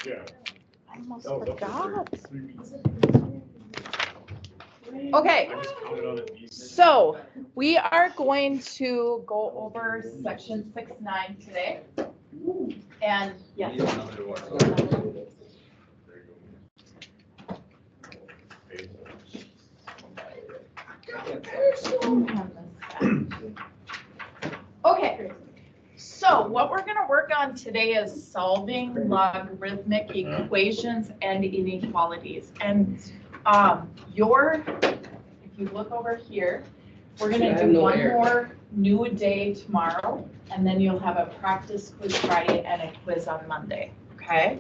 Yeah. I almost forgot. Okay, so we are going to go over section 6.9 today. And yes. Okay, so what we're going to work on today is solving logarithmic equations and inequalities. And if you look over here, we're going to do one more new day tomorrow, and then you'll have a practice quiz Friday and a quiz on Monday. Okay,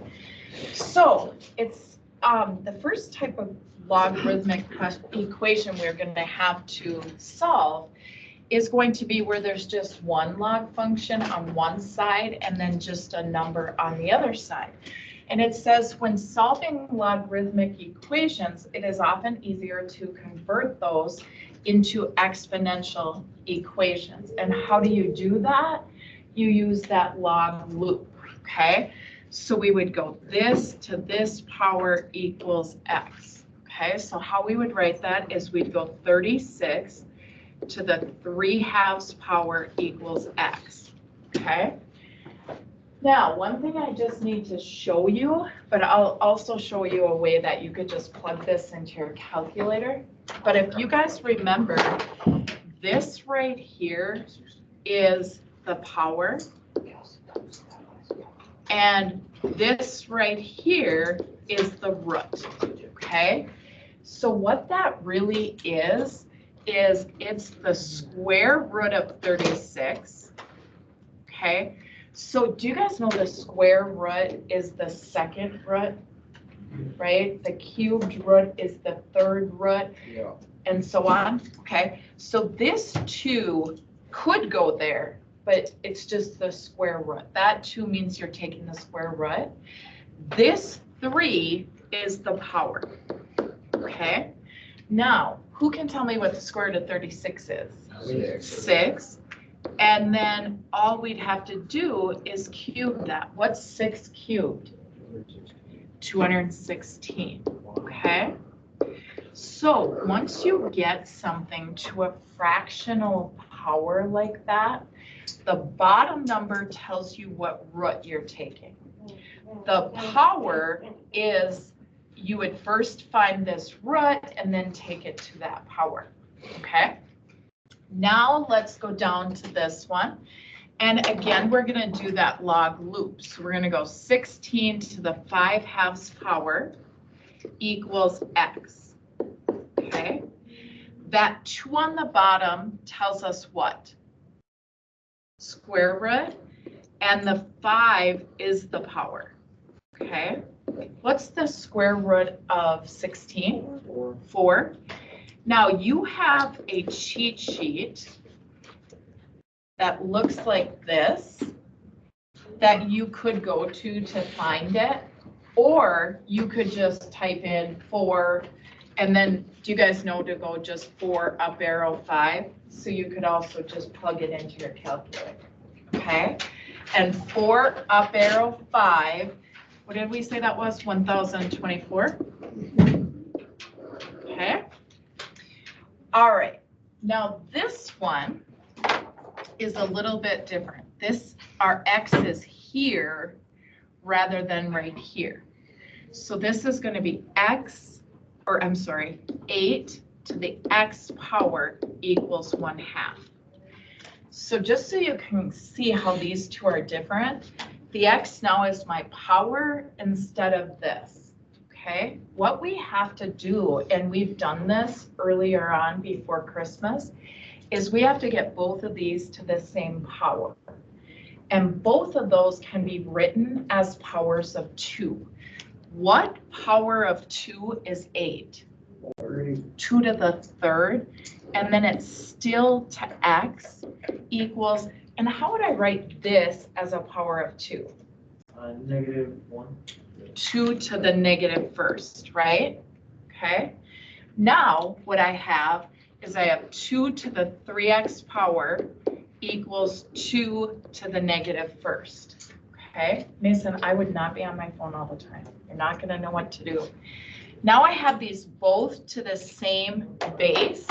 so it's the first type of logarithmic equation we're going to have to solve is going to be where there's just one log function on one side and then just a number on the other side. And it says when solving logarithmic equations, it is often easier to convert those into exponential equations. And how do you do that? You use that log loop, okay? So we would go this to this power equals x, okay? So how we would write that is we'd go 36 to the 3/2 power equals x, okay? Now, one thing I just need to show you, but I'll also show you a way that you could just plug this into your calculator. But if you guys remember, this right here is the power, and this right here is the root, okay? So what that really is it's the square root of 36, okay? So do you guys know the square root is the second root, right? The cubed root is the third root, yeah, and so on, okay? So this 2 could go there, but it's just the square root. That 2 means you're taking the square root. This 3 is the power, okay? Now, who can tell me what the square root of 36 is? 6. And then all we'd have to do is cube that. What's 6 cubed? 216, okay? So once you get something to a fractional power like that, the bottom number tells you what root you're taking. The power is, you would first find this root and then take it to that power, okay? Now let's go down to this one. And again, we're going to do that log loop. So we're going to go 16 to the 5/2 power equals x, okay? That 2 on the bottom tells us what? Square root, and the 5 is the power, okay? What's the square root of 16? 4. Now you have a cheat sheet that looks like this that you could go to find it, or you could just type in 4, and then do you guys know to go just 4 up arrow 5? So you could also just plug it into your calculator, okay? And 4 up arrow 5, what did we say that was? 1024. Okay. All right. Now this one is a little bit different. Our x is here rather than right here. So this is going to be 8 to the x power equals 1/2. So just so you can see how these two are different, the x now is my power instead of this, okay? What we have to do, and we've done this earlier on before Christmas, is we have to get both of these to the same power. And both of those can be written as powers of 2. What power of 2 is 8? 2 to the 3rd, and then it's still to x equals, and how would I write this as a power of 2? -1. 2 to the -1st, right? Okay. Now what I have is I have 2 to the 3x power equals 2 to the -1st. Okay, Mason, I would not be on my phone all the time. You're not gonna know what to do. Now I have these both to the same base.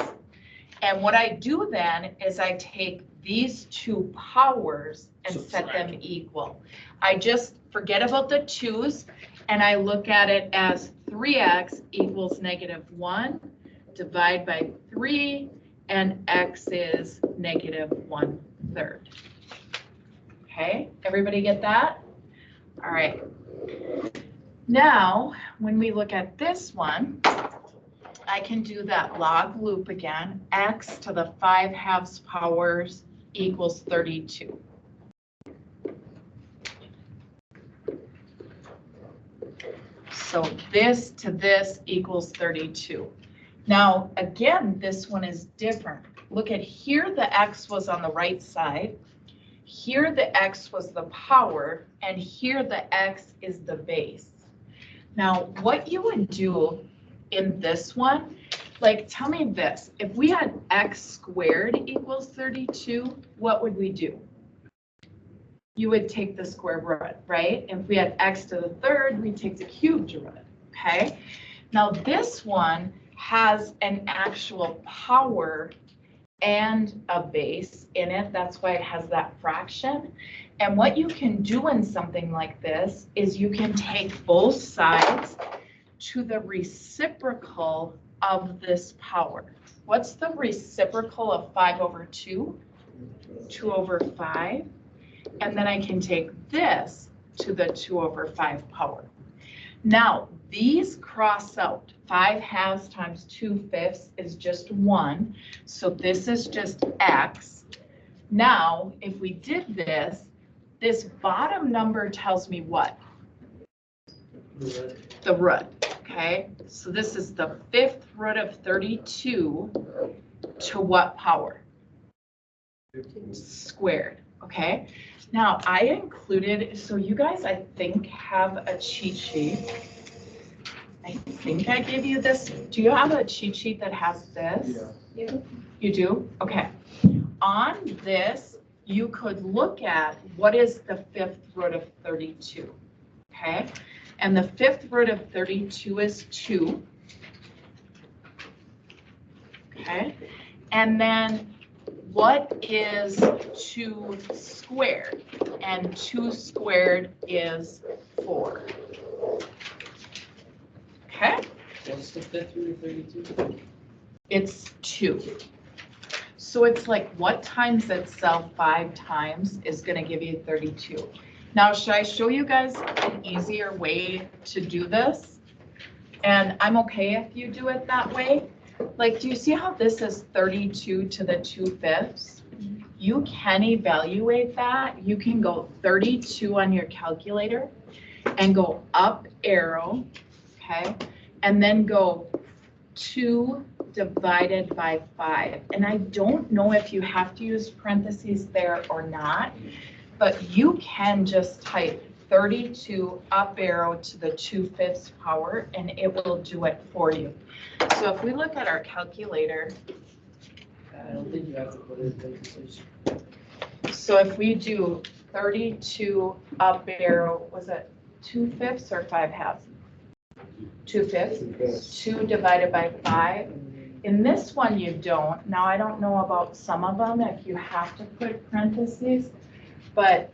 And what I do then is I take these two powers and set them equal. I just forget about the 2's and I look at it as 3x equals -1, divide by 3, and x is -1/3. Okay, everybody get that? All right. Now, when we look at this one, I can do that log loop again. X to the 5/2 powers equals 32. So this to this equals 32. Now, again, this one is different. Look at here, the X was on the right side. Here, the X was the power, and here the X is the base. Now, what you would do in this one, like, tell me this, if we had X squared equals 32, what would we do? You would take the square root, right? If we had X to the 3rd, we'd take the cubed root, okay? Now, this one has an actual power and a base in it. That's why it has that fraction. And what you can do in something like this is you can take both sides to the reciprocal of this power. What's the reciprocal of 5/2? 2/5. And then I can take this to the 2/5 power. Now, these cross out. 5/2 times 2/5 is just 1. So this is just X. Now, if we did this, this bottom number tells me what? The root, okay? So this is the 5th root of 32 to what power? Squared, okay? Now, I included, so you guys, I think, have a cheat sheet. I think I gave you this. Do you have a cheat sheet that has this? Yeah. You do? Okay. On this, you could look at what is the 5th root of 32, okay? And the 5th root of 32 is 2, okay? And then what is 2 squared? And 2 squared is 4. Okay? What's the 5th root of 32? It's 2. So it's like what times itself 5 times is going to give you 32. Now, should I show you guys an easier way to do this? And I'm okay if you do it that way. Like, do you see how this is 32 to the 2/5? You can evaluate that. You can go 32 on your calculator and go up arrow, okay? And then go 2 divided by 5. And I don't know if you have to use parentheses there or not, but you can just type 32 up arrow to the 2/5 power and it will do it for you. So if we look at our calculator, I don't think you have to put it in parentheses. so if we do 32 up arrow, was it 2/5 or 5/2? 2/5. 2 divided by 5. In this one, you don't. Now, I don't know about some of them if you have to put parentheses, but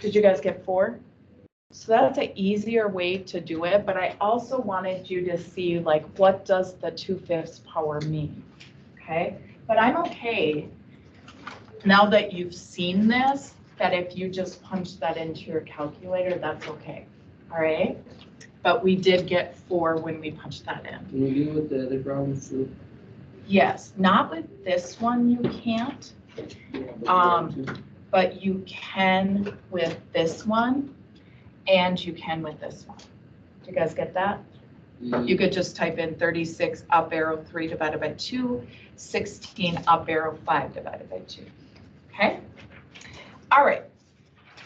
did you guys get 4? So that's an easier way to do it, but I also wanted you to see, like, what does the 2/5 power mean, okay? But I'm okay, now that you've seen this, that if you just punch that into your calculator, that's okay, all right? But we did get 4 when we punched that in. Can we do it with the other problems too? Yes, not with this one you can't, but you can with this one, and you can with this one. Do you guys get that? You could just type in 36 up arrow 3 divided by 2, 16 up arrow 5 divided by 2, okay? All right,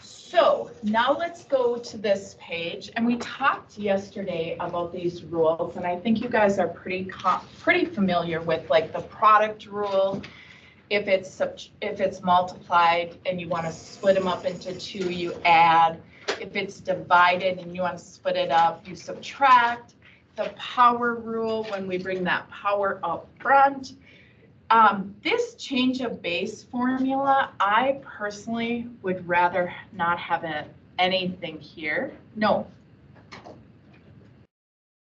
so now let's go to this page, and we talked yesterday about these rules, and I think you guys are pretty familiar with, like, the product rule. If it's multiplied and you want to split them up into 2, you add. if it's divided and you want to split it up, you subtract. The power rule, when we bring that power up front. This change of base formula, I personally would rather not have anything here. No. Let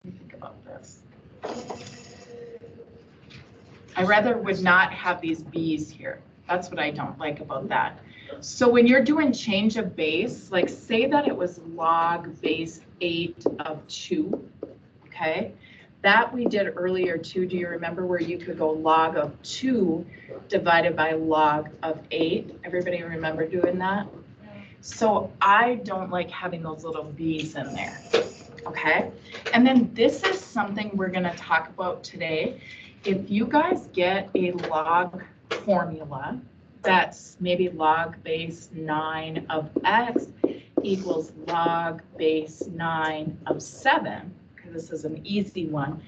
me think about this. I rather would not have these B's here. That's what I don't like about that. So when you're doing change of base, like say that it was log base 8 of 2, okay? That we did earlier too. Do you remember where you could go log of 2 divided by log of 8? Everybody remember doing that? So I don't like having those little B's in there, okay? And then this is something we're gonna talk about today. If you guys get a log formula that's maybe log base 9 of x equals log base 9 of 7, because this is an easy one.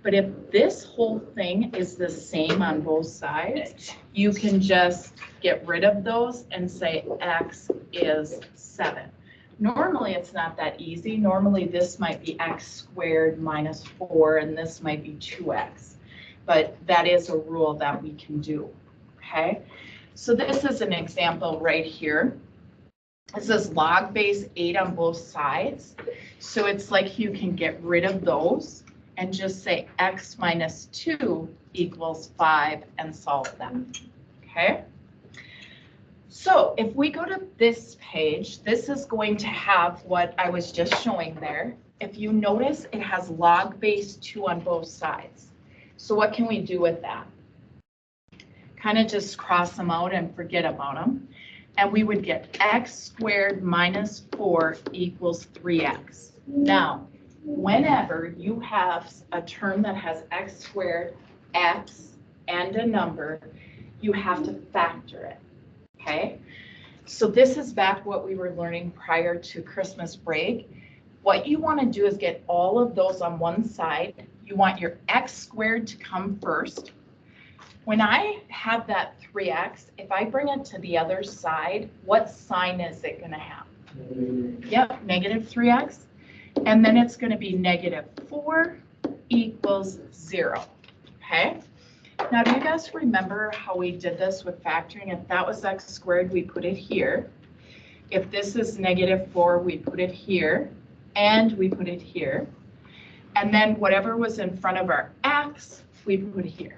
But if this whole thing is the same on both sides, you can just get rid of those and say x is 7. Normally, it's not that easy. Normally, this might be x squared minus 4, and this might be 2x. But that is a rule that we can do, okay? So this is an example right here. This is log base 8 on both sides. So it's like you can get rid of those and just say x minus 2 equals 5 and solve that, okay? So if we go to this page, this is going to have what I was just showing there. If you notice, it has log base 2 on both sides. So what can we do with that? Kind of just cross them out and forget about them. And we would get x squared minus 4 equals 3x. Now, whenever you have a term that has x squared, x, and a number, you have to factor it, okay? So this is back what we were learning prior to Christmas break. What you want to do is get all of those on one side. You want your x squared to come first. When I have that 3x, if I bring it to the other side, what sign is it going to have? Yep, negative 3x. And then it's going to be negative 4 equals 0. Okay? Now, do you guys remember how we did this with factoring? If that was x squared, we put it here. If this is negative 4, we put it here. And we put it here. And then whatever was in front of our x, we put here.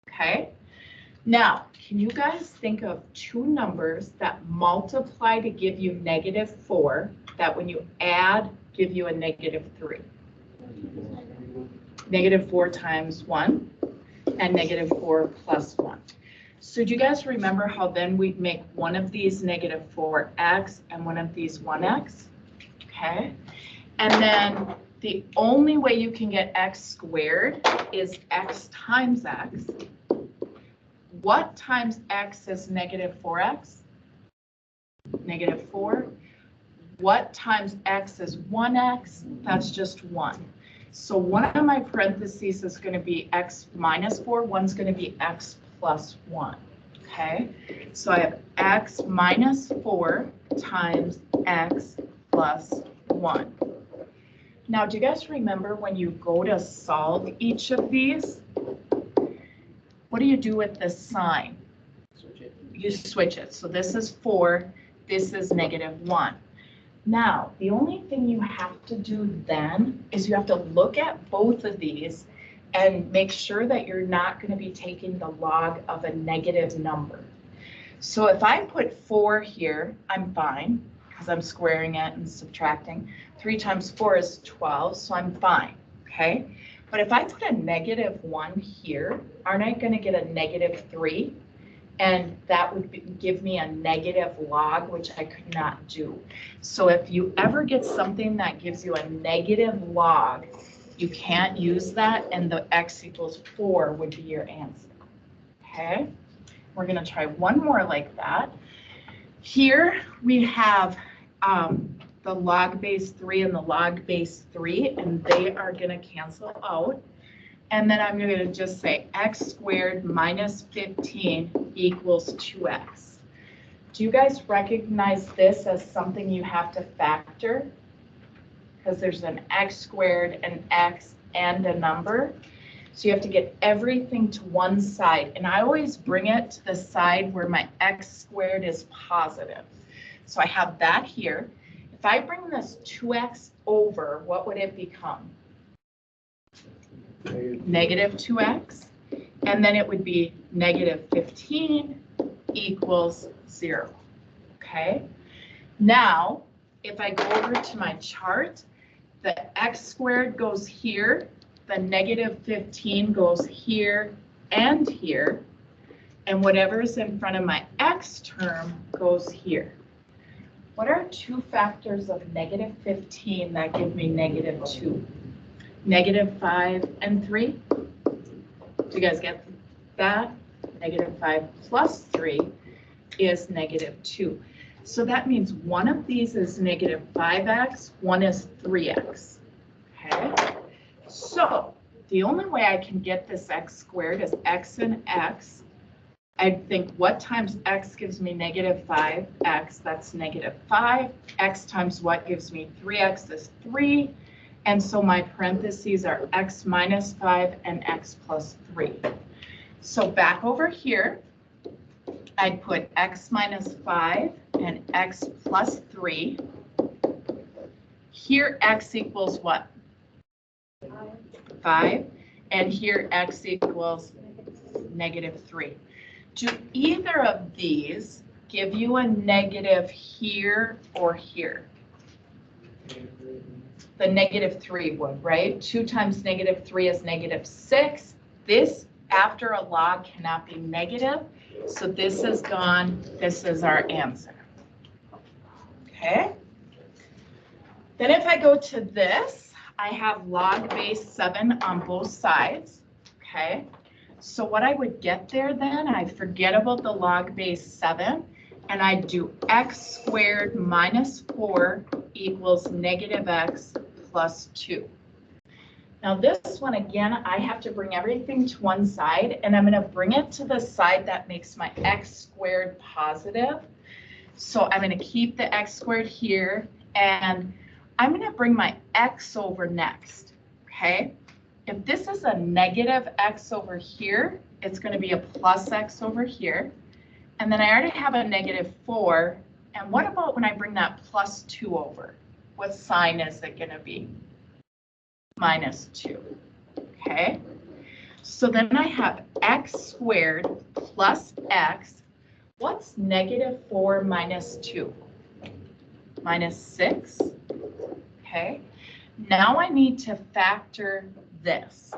Okay? Now, can you guys think of two numbers that multiply to give you negative 4, that when you add, give you a negative 3? Negative 4 times 1 and negative 4 plus 1. So do you guys remember how then we'd make one of these negative 4x and one of these 1x? Okay? And then the only way you can get x squared is x times x. What times x is negative 4x? Negative 4. What times x is 1x? That's just 1. So one of my parentheses is going to be x minus 4. One's going to be x plus 1. Okay? So I have x minus 4 times x plus 1. Now, do you guys remember when you go to solve each of these? What do you do with the sign? Switch it. You switch it. So this is 4, this is negative 1. Now, the only thing you have to do then is you have to look at both of these and make sure that you're not going to be taking the log of a negative number. So if I put 4 here, I'm fine because I'm squaring it and subtracting. 3 times 4 is 12, so I'm fine, okay? But if I put a negative 1 here, aren't I going to get a negative 3? And that would give me a negative log, which I could not do. So if you ever get something that gives you a negative log, you can't use that, and the x equals 4 would be your answer. Okay? We're going to try one more like that. Here we have the log base 3 and the log base 3, and they are going to cancel out. And then I'm going to just say x squared minus 15 equals 2x. Do you guys recognize this as something you have to factor? Because there's an x squared, an x, and a number. So you have to get everything to one side. And I always bring it to the side where my x squared is positive. So I have that here. If I bring this 2x over, what would it become? Negative 2x. And then it would be negative 15 equals 0. Okay? Now, if I go over to my chart, the x squared goes here, the negative 15 goes here and here, and whatever's in front of my x term goes here. What are two factors of negative 15 that give me negative 2? Negative 5 and 3. Do you guys get that? Negative 5 plus 3 is negative 2. So that means one of these is negative 5x, one is 3x. Okay? So the only way I can get this x squared is x and x. I think what times x gives me negative 5x, that's negative 5. X times what gives me 3x is 3. And so my parentheses are x minus 5 and x plus 3. So back over here, I'd put x minus 5 and x plus 3. Here x equals what? 5. And here x equals negative 3. Do either of these give you a negative here or here? The negative 3 would, right? 2 times negative 3 is negative 6. This, after a log, cannot be negative. So this is gone. This is our answer. Okay. Then if I go to this, I have log base 7 on both sides. Okay. So what I would get there then, I forget about the log base 7, and I do x squared minus 4 equals negative x plus 2. Now this one, again, I have to bring everything to one side, and I'm going to bring it to the side that makes my x squared positive. So I'm going to keep the x squared here, and I'm going to bring my x over next, okay? If this is a negative x over here, it's going to be a plus x over here. And then I already have a negative 4. And what about when I bring that plus 2 over? What sign is it going to be? Minus 2. Okay. So then I have x squared plus x. What's negative 4 minus 2? Minus 6. Okay. Now I need to factor this.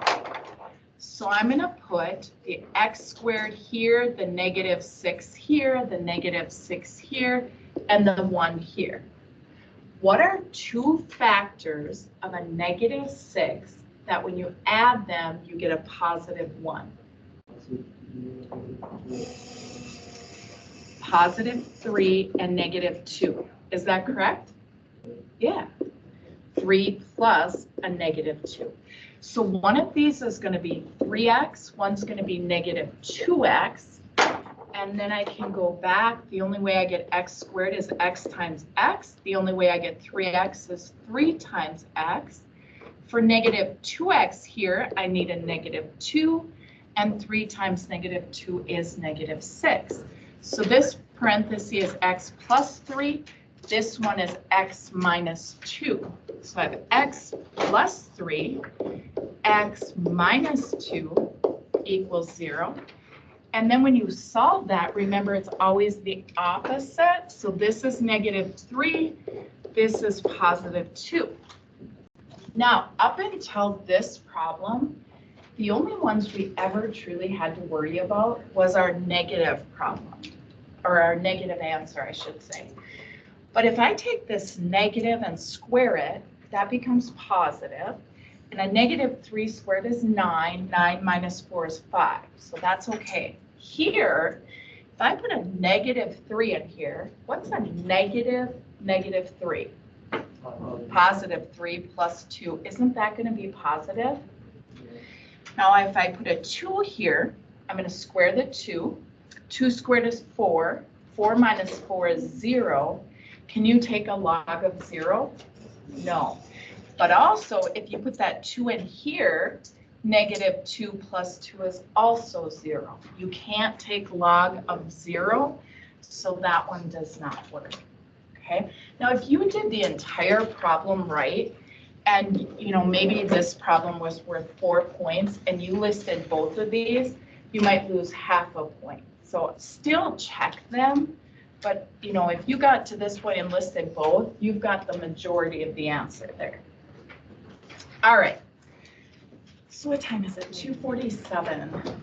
So I'm going to put the x squared here, the negative 6 here, the negative 6 here, and the 1 here. What are two factors of a negative 6 that when you add them, you get a positive 1? Positive 3 and negative 2. Is that correct? Yeah. 3 plus a negative 2. So one of these is going to be 3x, one's going to be negative 2x, and then I can go back. The only way I get x squared is x times x. The only way I get 3x is 3 times x. For negative 2x here, I need a negative 2, and 3 times negative 2 is negative 6. So this parenthesis is x plus 3. This one is x minus 2. So I have x plus 3, x minus 2 equals 0. And then when you solve that, remember it's always the opposite. So this is negative 3, this is positive 2. Now, up until this problem, the only ones we ever truly had to worry about was our negative problem, or our negative answer, I should say. But if I take this negative and square it, that becomes positive. And a negative 3 squared is 9. 9 minus 4 is 5. So that's okay. Here, if I put a negative 3 in here, what's a negative 3? Positive 3 plus 2. Isn't that going to be positive? Now, if I put a 2 here, I'm going to square the 2. 2 squared is 4. 4 minus 4 is 0. Can you take a log of 0? No. But also, if you put that 2 in here, negative 2 plus 2 is also 0. You can't take log of 0, so that one does not work. Okay? Now, if you did the entire problem right, and maybe this problem was worth 4 points, and you listed both of these, you might lose half a point. So still check them, but if you got to this point and listed both, you've got the majority of the answer there. All right. So what time is it? 2:47.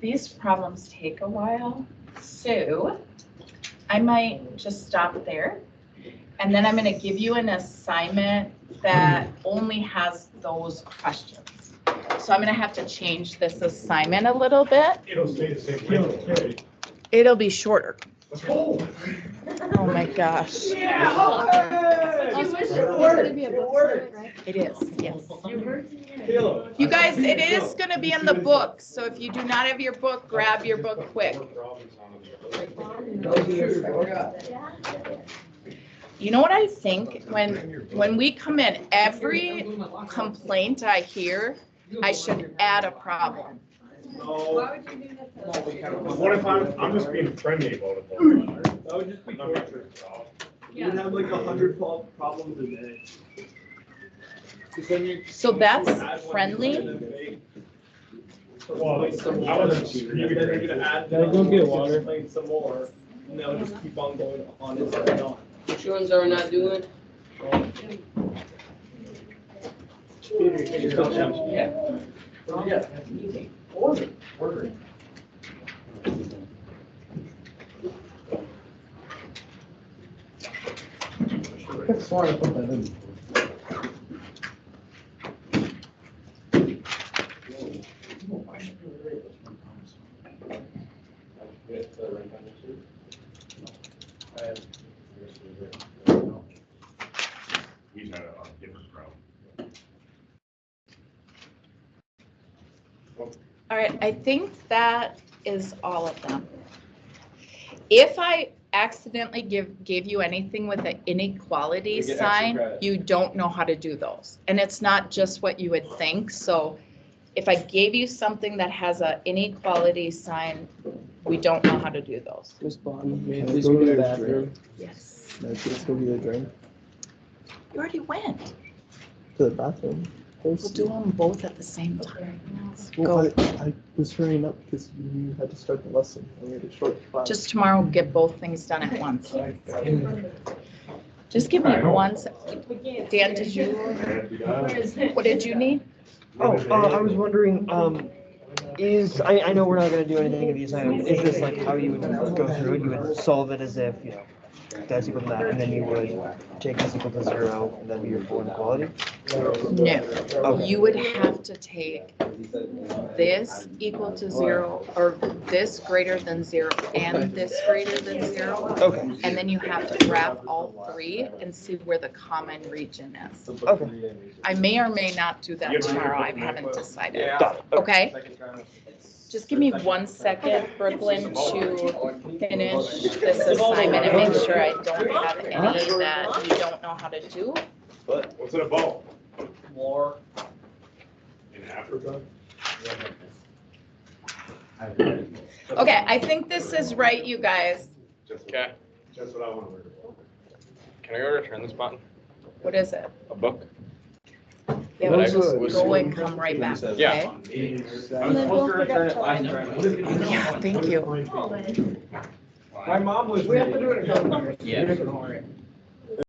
These problems take a while, so I might just stop there. And then I'm going to give you an assignment that only has those questions. So I'm going to have to change this assignment a little bit. It'll stay the same. It'll be shorter. Let's go. Oh my gosh. Yeah. You wish it was gonna be a book for it, right? It is, yes. You guys, it is going to be in the book. So if you do not have your book, grab your book quick. You know what I think? When we come in, every complaint I hear, I should add a problem. Why would you do that? What if I'm just being friendly about it? That would just be torture. You'd have like 100 problems a day. So that's friendly. Well, I wasn't. You're gonna add. Go get water. Explain some more, and they'll just keep on going on and on. Which ones are we not doing? Yeah. Order. Sorry, I put that in. He's had a different problem. All right, I think that is all of them. If I accidentally gave you anything with an inequality You get extra sign, credit. you don't know how to do those. And it's not just what you would think. So if I gave you something that has an inequality sign, we don't know how to do those. This bottom, man, please go to the bathroom. Yes. Let's go get a drink. You already went. To the bathroom. We'll do them both at the same time. Well, Go. I was hurrying up because you had to start the lesson. And we had a short class. Just tomorrow, get both things done at once. Just give me one sec. Dan, did you, what did you need? I was wondering, I know we're not gonna do anything of these items, is this like how you would go through it? You would solve it as if, that's equal to that, and then you would take this equal to 0, and then be your full inequality? No, you would have to take this equal to 0, or this greater than 0, and this greater than 0. Okay. And then you have to graph all three and see where the common region is. Okay. I may or may not do that tomorrow, I haven't decided. Got it. Okay? Just give me 1 second, Brooklyn, to finish this assignment and make sure I don't have any that you don't know how to do. What's it about? War. In Africa? Okay, I think this is right, you guys. Okay, Just what I want to worry about. can I go return this button? What is it? A book? Yeah, we'll just go and come right back, okay? Yeah. I'm supposed to return it last time. Yeah, thank you. My mom was. We have to do it again. Yeah.